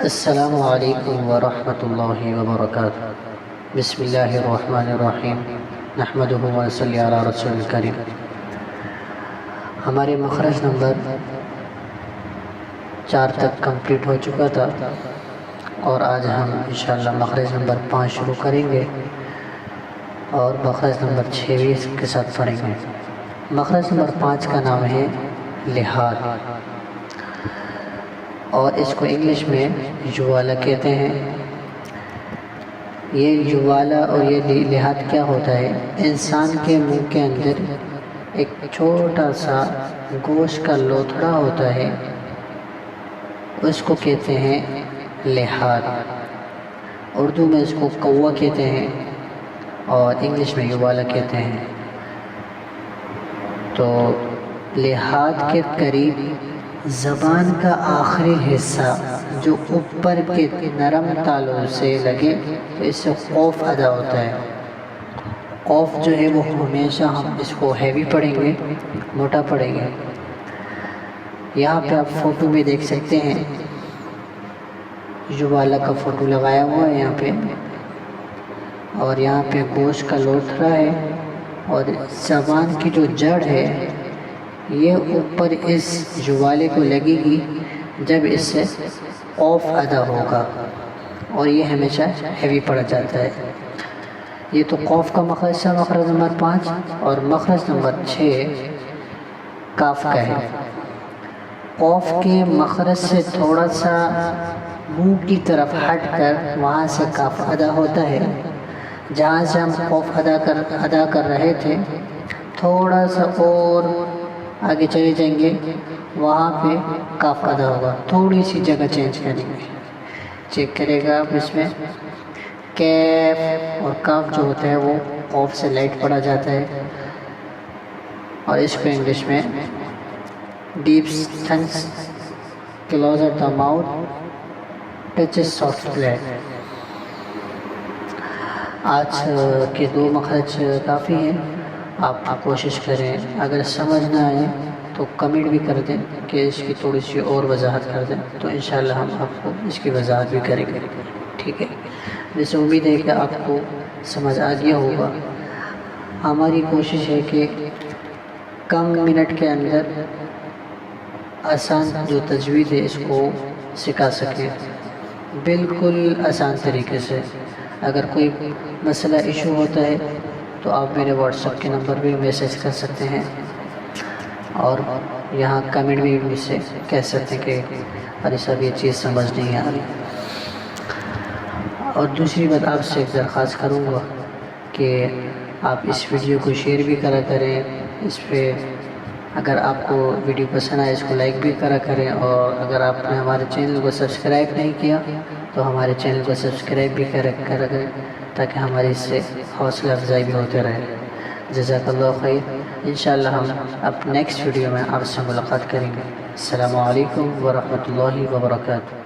السلام علیکم ورحمۃ اللہ وبرکاتہ۔ بسم اللہ الرحمن الرحیم، نحمدہ و نصلی علی رسول الکریم۔ ہمارے مخرج نمبر 4 تک کمپلیٹ ہو چکا تھا اور آج ہم انشاءاللہ مخرج نمبر 5 شروع کریں گے اور مخرج نمبر 6 بھی اس کے ساتھ پڑھیں گے۔ مخرج نمبر 5 کا نام ہے لحاظ، اور اس کو انگلش میں جوالا کہتے ہیں۔ یہ جوالا اور یہ لحاظ کیا ہوتا ہے؟ انسان کے منہ کے اندر ایک چھوٹا سا گوشت کا لوتھڑا ہوتا ہے، اس کو کہتے ہیں لحاظ۔ اردو میں اس کو کوا کہتے ہیں اور انگلش میں جوالا کہتے ہیں۔ تو لحاظ کے قریب زبان کا آخری حصہ جو اوپر کے نرم تالوں سے لگے تو اس سے قوف ادا ہوتا ہے۔ قوف جو ہے وہ ہمیشہ ہم اس کو ہیوی پڑھیں گے، موٹا پڑھیں گے۔ یہاں پہ آپ فوٹو میں دیکھ سکتے ہیں، جوالا کا فوٹو لگایا ہوا ہے یہاں پہ، اور یہاں پہ گوشت کا لوتھڑا ہے، اور زبان کی جو جڑ ہے یہ اوپر اس جوالے کو لگے گی جب اس سے قوف ادا ہوگا، اور یہ ہمیشہ ہیوی پڑا جاتا ہے۔ یہ تو قوف کا مخرج ہے، مخرج نمبر 5، اور مخرج نمبر 6 کاف کا ہے۔ قوف کے مخرج سے تھوڑا سا منہ کی طرف ہٹ کر وہاں سے کاف ادا ہوتا ہے۔ جہاں سے ہم قوف ادا کر رہے تھے تھوڑا سا اور آگے چلے جائیں گے، وہاں پہ کاف ادا ہوگا۔ تھوڑی سی جگہ چینج کریں گے، چیک کرے گا آپ اس میں کیف اور کاف جو ہوتا ہے وہ قوف سے لائٹ پڑا جاتا ہے، اور اس کو انگلش میں deep thins closer the mouth touches soft palate. آج کے 2 مخرج کافی ہیں، آپ کوشش کریں، اگر سمجھ نہ آئے تو کمنٹ بھی کر دیں کہ اس کی تھوڑی سی اور وضاحت کر دیں، تو انشاءاللہ ہم آپ کو اس کی وضاحت بھی کریں گے، ٹھیک ہے؟ ویسے امید ہے کہ آپ کو سمجھ آ گیا ہوگا۔ ہماری کوشش ہے کہ کم منٹ کے اندر آسان جو تجوید ہے اس کو سکھا سکیں، بالکل آسان طریقے سے۔ اگر کوئی مسئلہ ایشو ہوتا ہے تو آپ میرے واٹس ایپ کے نمبر پہ میسیج کر سکتے ہیں، اور یہاں کمنٹ بھی مجھ سے کہہ سکتے ہیں کہ ارے صاحب یہ چیز سمجھ نہیں آ رہی۔ اور دوسری بات آپ سے ایک درخواست کروں گا کہ آپ اس ویڈیو کو شیئر بھی کرا کریں، اس پہ اگر آپ کو ویڈیو پسند آئے اس کو لائک بھی کرا کریں، اور اگر آپ نے ہمارے چینل کو سبسکرائب نہیں کیا تو ہمارے چینل کو سبسکرائب بھی کرا کریں، تاکہ ہماری اس سے حوصلہ افزائی بھی ہوتے رہے۔ جزاک اللہ خیر۔ انشاءاللہ ہم اب نیکسٹ ویڈیو میں آپ سے ملاقات کریں گے۔ السلام علیکم ورحمۃ اللہ وبرکاتہ۔